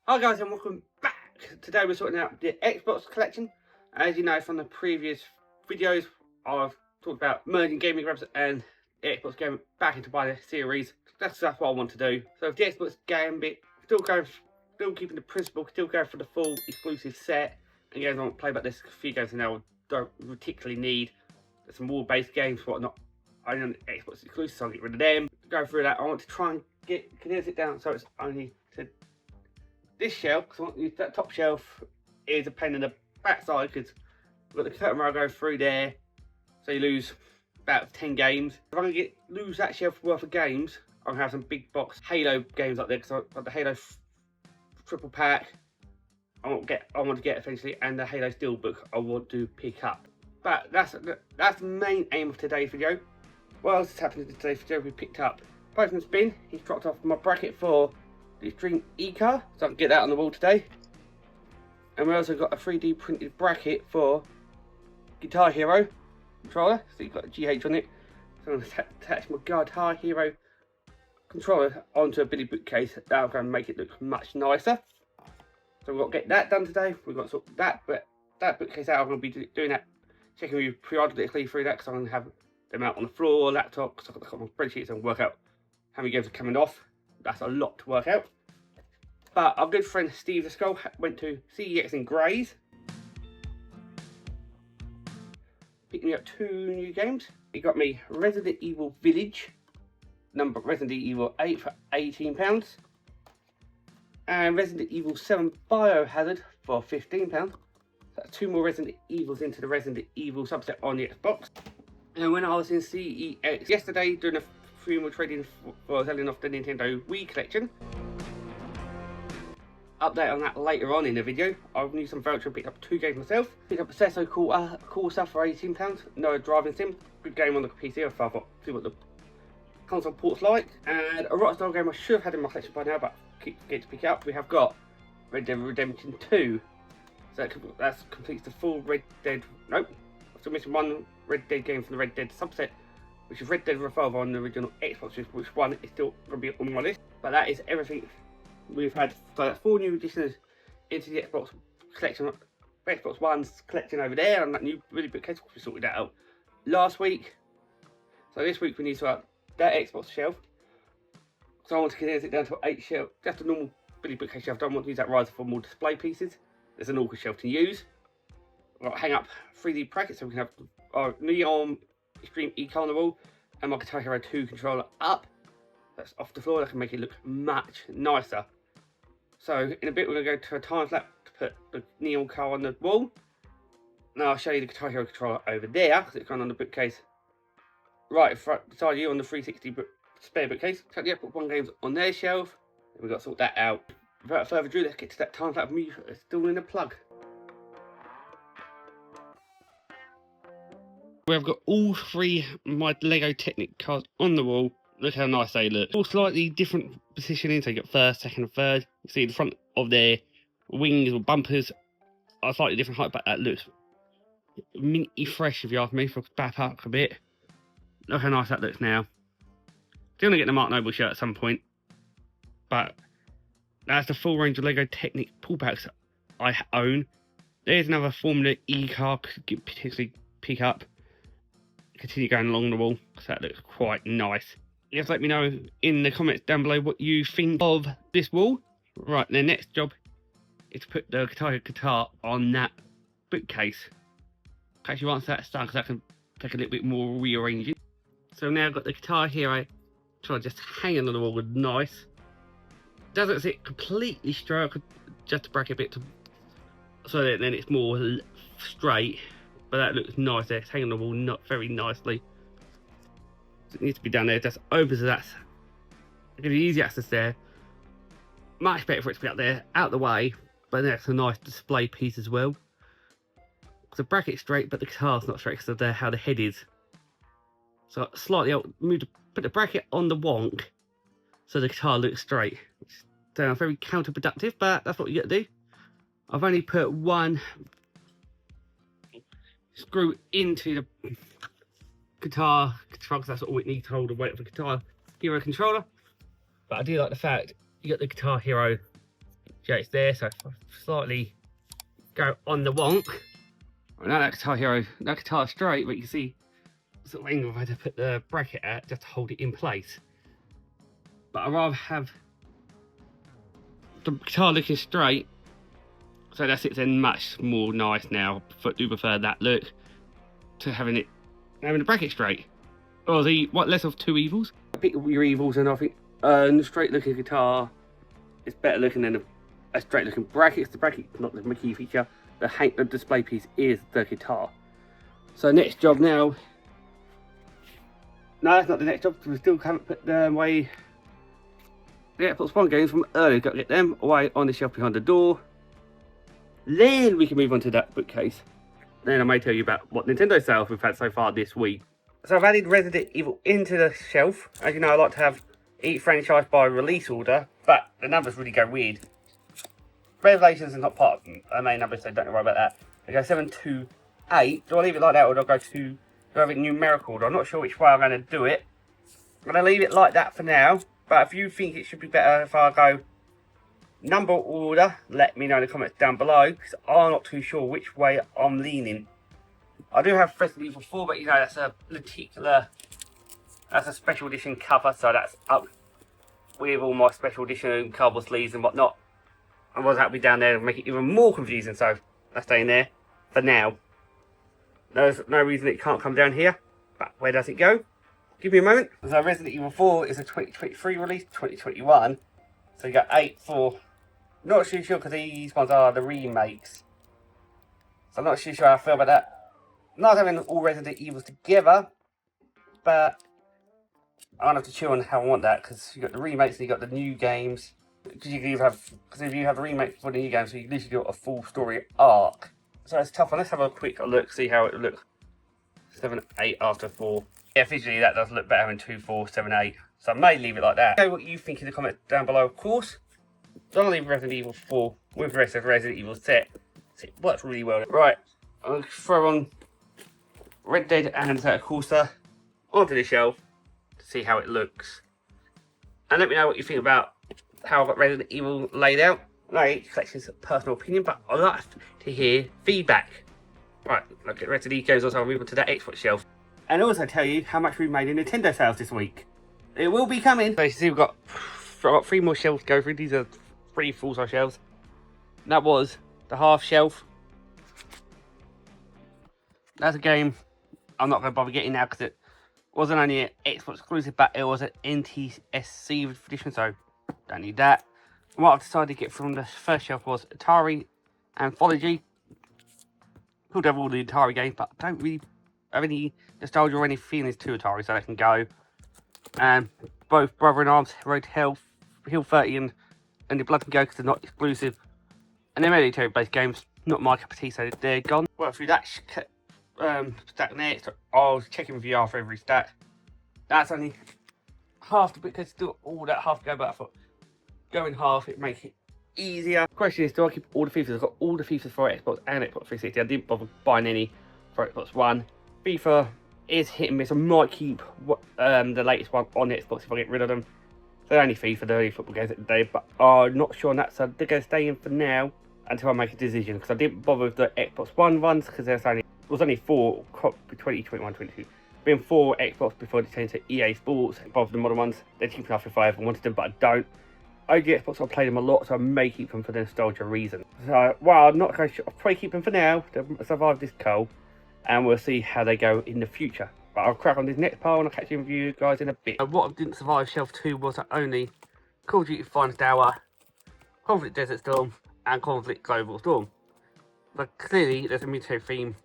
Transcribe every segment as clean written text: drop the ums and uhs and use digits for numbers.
Hi guys and welcome back. Today we're sorting out the Xbox collection. As you know from the previous videos, I've talked about merging gaming grabs and the Xbox Gambit back into one series. That's what I want to do. So with the Xbox Gambit, still keeping the principle, still going for the full exclusive set. And games I want to play about this, a few games now I don't particularly need. There's some war-based games, whatnot. I own Xbox exclusive, so I'll get rid of them. Go through that. I want to try and condense it down so it's only to this shelf, because that top shelf is a pain in the backside because we've got the curtain rail go through there, so you lose about 10 games. If I can lose that shelf worth of games, I'm gonna have some big box Halo games up there because I've got the Halo triple pack. I want to get essentially, and the Halo Steelbook I want to pick up. But that's the main aim of today's video. What else has happened in today's video? We picked up Postman's Bin. He's dropped off my bracket for the Extreme E-Car, so I can get that on the wall today. And we also got a 3D printed bracket for Guitar Hero controller, so you've got a GH on it. So I'm going to attach my Guitar Hero controller onto a Billy bookcase. That'll go and make it look much nicer. So we've got to get that done today. We've got to sort that bookcase out. I'm going to be doing that, checking you periodically through that, because I'm going to have them out on the floor, laptop, because I've got to look at my spreadsheets and work out how many games are coming off. That's a lot to work out. But our good friend Steve the Skull went to CEX in Grays, picking me up 2 new games. He got me Resident Evil Village, Resident Evil 8 for £18, and Resident Evil 7 Biohazard for £15. So that's 2 more Resident Evils into the Resident Evil subset on the Xbox. And when I was in CEX yesterday doing a free more trading for selling off the Nintendo Wii collection, update on that later on in the video. I've used some voucher and picked up 2 games myself. Picked up Assassin Cool Stuff for £18. No driving sim. Good game on the PC. I thought see what the console port's like. And a Rockstar game I should have had in my collection by now, but get to pick up. We have got Red Dead Redemption 2. So that completes the full Red Dead. Nope. I'm still missing 1 Red Dead game from the Red Dead subset, which is Red Dead Revolver on the original Xbox, which one is still going to be on my list. But that is everything we've had. So that's 4 new additions into the Xbox collection, Xbox One's collection over there, and that new really big case. We sorted that out last week. So this week we need to sort out that Xbox shelf. So I want to condense it down to 8 shelf, just a normal Billy bookcase shelf. I don't want to use that riser for more display pieces. There's an awkward shelf to use. I've got to hang up 3D brackets so we can have our Neon Extreme E-Car on the wall and my Guitar Hero 2 controller up. That's off the floor. That can make it look much nicer. So in a bit we're going to go to a time lapse to put the Neon car on the wall. Now I'll show you the Guitar Hero controller over there because it's gone on the bookcase right in front beside you on the 360 spare bookcase. So the Xbox One games on their shelf. And we've got to sort that out. Without further ado, let's get to that time lapse of me installing the plug. We've got all 3 of my Lego Technic cars on the wall. Look how nice they look. All slightly different positioning, so you got first, second and third. You see the front of their wings or bumpers are slightly different height, but that looks minty fresh if you ask me, for back up a bit. Look how nice that looks now. Still gonna get the Mark Noble shirt at some point. But that's the full range of Lego Technic pull packs I own. There's another Formula E car could potentially pick up. Continue going along the wall, because that looks quite nice. Just let me know in the comments down below what you think of this wall. Right, the next job is to put the guitar on that bookcase. Actually, once that's done, because that can take a little bit more rearranging. So now I've got the Guitar Hero trying to just hang on the wall with nice. Doesn't sit completely straight. I could just break a bit to, so that then it's more straight. But that looks nice there. It's hanging on the wall not very nicely. So it needs to be down there. Just opens that. Give you easy access there. Much better for it to be up there, out the way. But then that's a nice display piece as well. The bracket's straight, but the guitar's not straight because of how the head is. So slightly put the bracket on the wonk so the guitar looks straight. Which sounds very counterproductive, but that's what you got to do. I've only put 1 screw into the guitar controller, because that's all it needs to hold the weight of the Guitar Hero controller. But I do like the fact you got the Guitar Hero Yeah, it's there, so if I slightly go on the wonk. Well, now that guitar hero, that guitar straight, but you can see sort of angle I had to put the bracket at just to hold it in place. But I'd rather have the guitar looking straight, so that sits in much more nice now. I do prefer that look to having the bracket straight. Or the what, less of two evils? Pick your evils, and I think a straight looking guitar is better looking than a straight looking bracket. The bracket is not the key feature. The display piece is the guitar. So next job now. No, that's not the next job. We still haven't put them away. The Xbox One games from earlier. Got to get them away on the shelf behind the door. Then we can move on to that bookcase. Then I may tell you about what Nintendo sales we've had so far this week. So I've added Resident Evil into the shelf. As you know, I like to have each franchise by release order, but the numbers really go weird. Revelations is not part of the main number, so don't worry about that. I go 7 to 8. Do I leave it like that, or do I go to have it numerical order? I'm not sure which way I'm going to do it. I'm going to leave it like that for now, but if you think it should be better if I go number order, let me know in the comments down below, because I'm not too sure which way I'm leaning. I do have Resident Evil 4, but you know, that's a special edition cover, so that's up with all my special edition cardboard sleeves and whatnot. Otherwise that'll be down there and make it even more confusing, so that's staying there for now. There's no reason it can't come down here, but where does it go? Give me a moment. So Resident Evil 4 is a 2023 release, 2021. So you got 8 for... Not too sure because these ones are the remakes. So I'm not too sure how I feel about that. Not having all Resident Evils together, but I'll have to chew on how I want that, because you got the remakes and you got the new games. Because if you have the remake for the new games, so you literally got a full story arc. So it's tough one. Let's have a quick look, see how it looks. 7, 8 after 4. Yeah, visually that does look better in 2, 4, 7, 8. So I may leave it like that. Know what you think in the comments down below, of course. So I'll leave Resident Evil 4 with the rest of Resident Evil set. So it works really well. Right, I'll throw on Red Dead and Courser onto the shelf to see how it looks. And let me know what you think about how I've got Resident Evil laid out. Like, each collection's a personal opinion, but I'd like to hear feedback. Right, look at the rest of these games, also I'll move on to that Xbox shelf. And also tell you how much we've made in Nintendo sales this week. It will be coming. So you see I've got 3 more shelves to go through. These are 3 full-size shelves. And that was the half shelf. That's a game I'm not going to bother getting now because it wasn't only an Xbox exclusive, but it was an NTSC edition, so don't need that. And what I've decided to get from the first shelf was Atari Anthology. Could have all the Atari games, but I don't really have any nostalgia or any feelings to Atari, so they can go. And both Brother in Arms, Road to Hill 30 and the Blood and Go, because they're not exclusive. And they're military based games, not my cup of tea, so they're gone. Well, through that stack next, I was checking VR for every stack. That's only half the bit, because still all that half to go, but I thought going half, it makes it easier. The question is, do I keep all the FIFAs? I've got all the FIFAs for Xbox and Xbox 360. I didn't bother buying any for Xbox One. FIFA is hit and miss. I might keep the latest one on Xbox if I get rid of them. They're only FIFA, they're only football games at the day, but I'm not sure on that, so they're going to stay in for now until I make a decision, because I didn't bother with the Xbox One ones, because there was only 4 between 21 22. Been 4 Xbox before they changed to EA Sports. Above the modern ones, they're cheap enough if I ever wanted them, but I don't. OG Xbox, I play them a lot, so I may keep them for the nostalgia reason. So, well, I'm not going to. I'll probably keep them for now to survive this cold, and we'll see how they go in the future. But I'll crack on this next pile, and I'll catch you with you guys in a bit. What didn't survive shelf 2 was only Call of Duty Finest Hour, Conflict Desert Storm, and Conflict Global Storm. But clearly, there's a military theme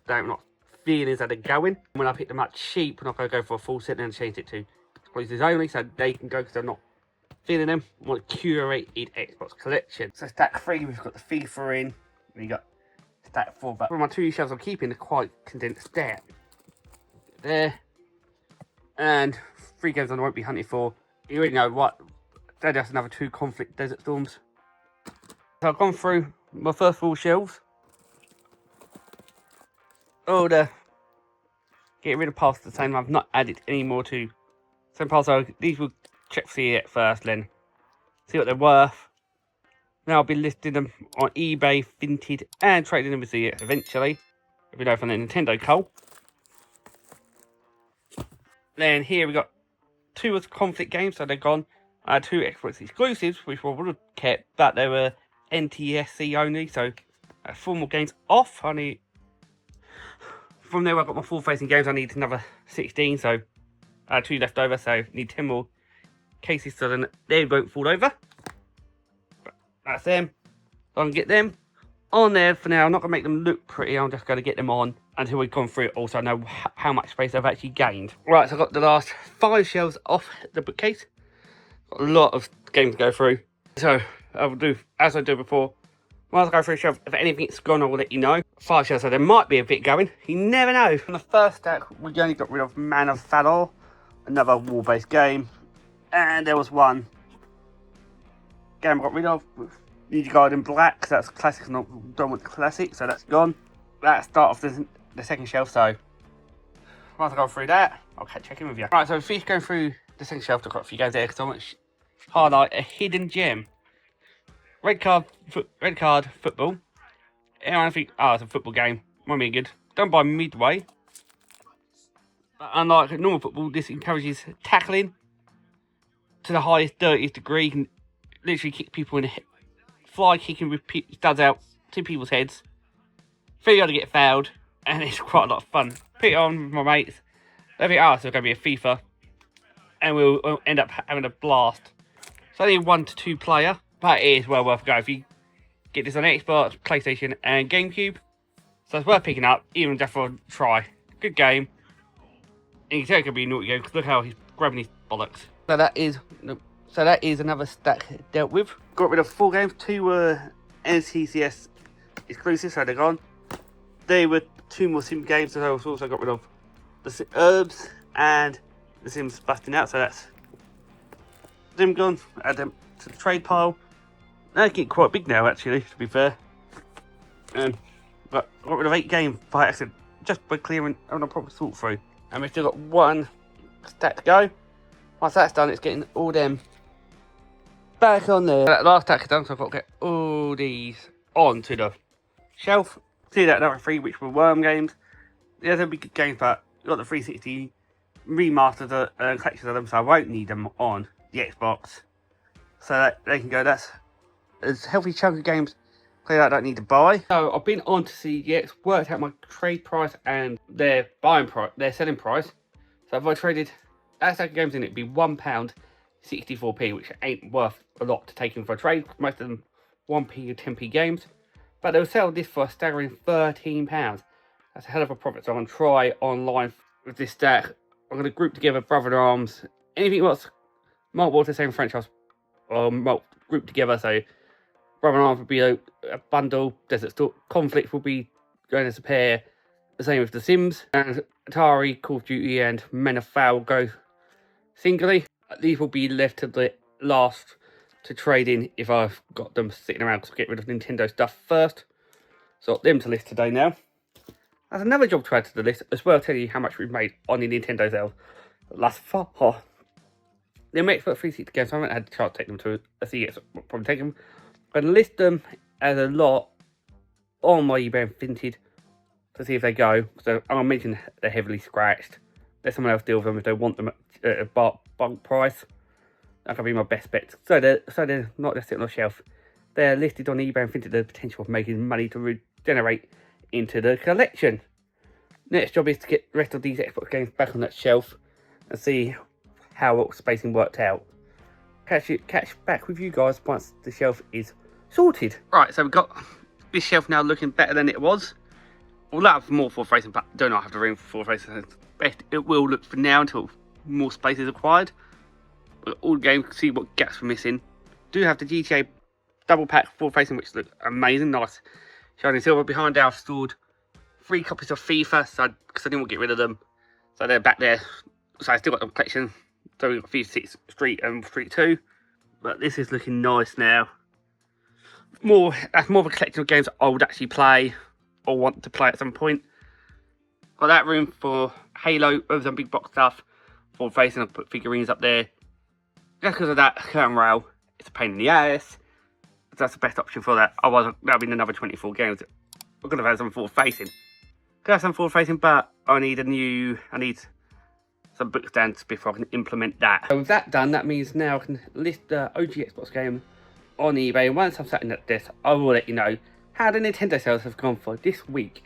that I'm not feeling as they're going. When I picked them up cheap, I'm not going to go for a full set and change it to exclusives only, so they can go because they're not feeling them. I want to curate Xbox collection. So stack 3, we've got the FIFA in, and you got stack 4. But for my 2 shelves I'm keeping, they're quite condensed down. There, and 3 games I won't be hunting for. You already know what. Then there's another 2 Conflict Desert Storms. So I've gone through my first 4 shelves. Oh, get rid of parts the same. I've not added any more to some parts. So these will check for it first, then see what they're worth. Now I'll be listing them on eBay, Vinted, and trading them with the eventually. If you know from the Nintendo Cole. Then here we got 2 of conflict games, so they're gone. 2 Xbox exclusives, which I would have kept, but they were NTSC only, so 4 more games off. I need, from there I've got my full facing games. I need another 16, so 2 left over, so need 10 more cases so then they won't fall over. But that's them. So I can get them on there for now. I'm not going to make them look pretty, I'm just going to get them on until we've gone through it all, so I know how much space I've actually gained. Right, so I've got the last 5 shelves off the bookcase. Got a lot of games to go through. So I'll do, as I do before, once I go through a shelf, if anything's gone, I will let you know. 5 shelves, so there might be a bit going. You never know. On the first stack, we only got rid of Man of Valor, another war-based game. And there was one game I got rid of, Ninja Gaiden Black, so that's classic, not done with classic, so that's gone. That start off the second shelf, so once I go through that, I'll check in with you. Right, so if you're going through the second shelf, I've got a few games there because I want to highlight a hidden gem. Red card football. Yeah, I think, it's a football game. Won't be good. Done by Midway. But unlike normal football, this encourages tackling to the highest, dirtiest degree. You can literally kick people in the head. Fly kicking with studs out to people's heads. 3 to get fouled, and it's quite a lot of fun. Put it on with my mates. They think, so it's going to be a FIFA, and we'll end up having a blast. It's only 1 to 2 player, but it is well worth a go if you get this on Xbox, PlayStation, and GameCube. So it's worth picking up, even just for a try. Good game. And you can tell it could be a naughty game because look how he's grabbing his bollocks. So that is another stack dealt with. Got rid of 4 games. 2 were NCCS exclusive, so they're gone. They were 2 more sim games, so I also got rid of the Herbs and the Sims Busting Out, so that's them gone. Add them to the trade pile. They're getting quite big now, actually, to be fair. But got rid of 8 games by accident, just by clearing on a proper sort through. And we've still got 1 stack to go. Once that's done, it's getting all them back on there. That last stack is done, so I've got to get all these onto the shelf. See that another 3, which were Worm games. Yeah, they'll be good games, but I've got the 360 remastered collections of them, so I won't need them on the Xbox. So that they can go, that's a healthy chunk of games clearly I don't need to buy. So I've been on to CDX, worked out my trade price and their selling price. So if I traded that stack of games in, it'd be £1 64p, which ain't worth a lot to take in for a trade. Most of them 1p or 10p games. But they'll sell this for a staggering £13. That's a hell of a profit. So I'm going to try online with this stack. I'm going to group together Brother in Arms, anything what's multiple to the same franchise, or group together. So Brother in Arms would be a bundle, Desert Storm, Conflict will be going as a pair, the same with The Sims, and Atari, Call of Duty, and Men of Foul go singly. These will be left to the last to trade in if I've got them sitting around, because I'll get rid of Nintendo stuff first. So I've got them to list today now. That's another job to add to the list, as well as tell you how much we've made on the Nintendo sales last far. The Xbox 360 games, I haven't had a chance to take them to a CES, I'll probably take them. But list them as a lot on my eBay and Vinted to see if they go. So I'll mention they're heavily scratched. Let someone else deal with them if they want them at a bulk price. That could be my best bet. So they're not just sitting on the shelf. They're listed on eBay and Vinted. The potential of making money to regenerate into the collection. Next job is to get the rest of these Xbox games back on that shelf and see how spacing worked out. Catch back with you guys once the shelf is sorted. Right, so we've got this shelf now looking better than it was. We'll have more full facing, but do not have the room for full facing. Best it will look for now until more space is acquired. But all the games, see what gaps we're missing. Do have the GTA double pack full facing, which looks amazing, nice shiny silver. Behind there, I've stored 3 copies of FIFA, because I didn't want to get rid of them. So they're back there. So I still got the collection. So we've got FIFA 6 Street and Street 2. But this is looking nice now. That's more of a collection of games I would actually play or want to play at some point. Got that room for Halo, over some big box stuff. Full facing, I'll put figurines up there. Just because of that curtain rail, it's a pain in the ass. that's the best option for that. Otherwise, that'll be another 24 games. I'm gonna have some forward facing. Could have some forward facing, but I need some books down before I can implement that. So with that done, that means now I can list the OG Xbox game on eBay. And once I'm sat in at this, I will let you know how the Nintendo sales have gone for this week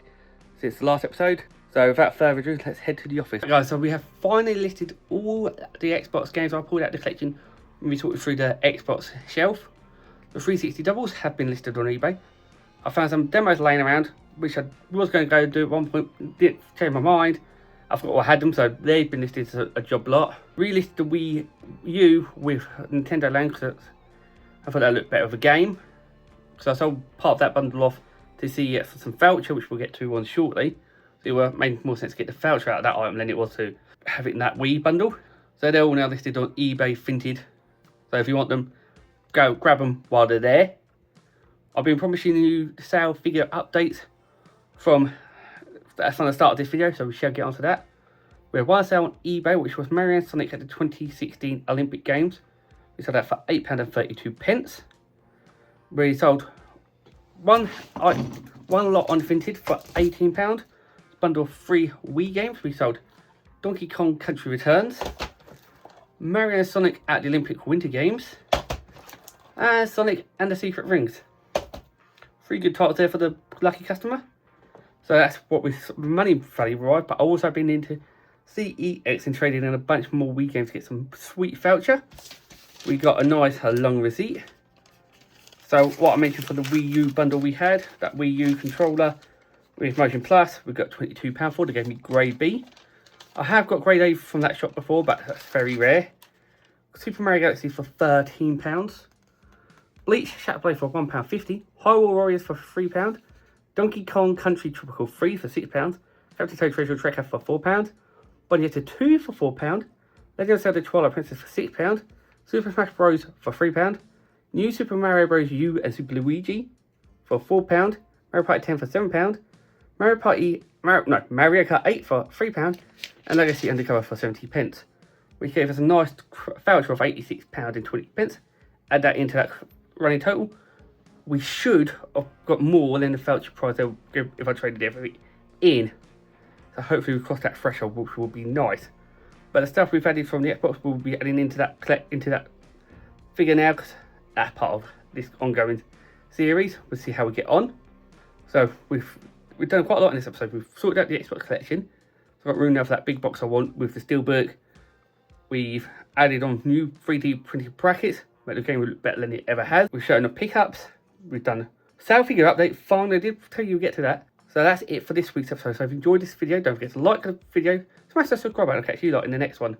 since the last episode. So without further ado, let's head to the office. Guys, so we have finally listed all the Xbox games. I pulled out the collection when we talked through the Xbox shelf. The 360 doubles have been listed on eBay. I found some demos laying around, which I was going to go do at one point, didn't change my mind. I forgot I had them, so they've been listed as a job lot. Relisted the Wii U with Nintendo Land because I thought that looked better with a game. So I sold part of that bundle off to see for some voucher, which we'll get to on shortly. So it made more sense to get the voucher out of that item than it was to have it in that Wii bundle. So they're all now listed on eBay Vinted. So if you want them, go grab them while they're there. I've been promising you the sale figure updates from the start of this video, so we shall get onto that. We have one sale on eBay, which was Mario and Sonic at the 2016 Olympic Games. We sold that for £8.32. We sold one lot on Vinted for £18. Bundle of 3 Wii games. We sold Donkey Kong Country Returns, Mario and Sonic at the Olympic Winter Games, and Sonic and the Secret Rings. 3 good titles there for the lucky customer. So that's what we money value arrived, but I've also been into CEX and trading in a bunch more Wii games to get some sweet voucher. We got a nice long receipt. So what I mentioned for the Wii U bundle we had, that Wii U controller with Motion Plus, we got £22 for. They gave me grade B. I have got grade A from that shop before, but that's very rare. Super Mario Galaxy for £13. Bleach Shadow Blade for £1.50. Hyrule Warriors for £3. Donkey Kong Country Tropical 3 for £6. Captain Toad Treasure Tracker for £4. Bayonetta 2 for £4. Legend of Zelda Twilight Princess for £6. Super Smash Bros for £3. New Super Mario Bros. U and Super Luigi for £4. Mario Party 10 for £7. Mario Kart 8 for £3. And Legacy Undercover for 70p. Which gave us a nice voucher of £86.20. Add that into that running total. We should have got more than the voucher price they'll give if I traded everything in. So hopefully we cross that threshold, which will be nice. But the stuff we've added from the Xbox we'll be adding into that figure now, because that's part of this ongoing series. We'll see how we get on. So we've done quite a lot in this episode. We've sorted out the Xbox collection. So I've got room now for that big box I want with the Steelbook. We've added on new 3D printed brackets, make the game look better than it ever has. We've shown the pickups. We've done sale figure update. Finally, I did tell you we'll get to that. So that's it for this week's episode. So if you enjoyed this video, don't forget to like the video, smash the subscribe button, and I'll catch you lot in the next one.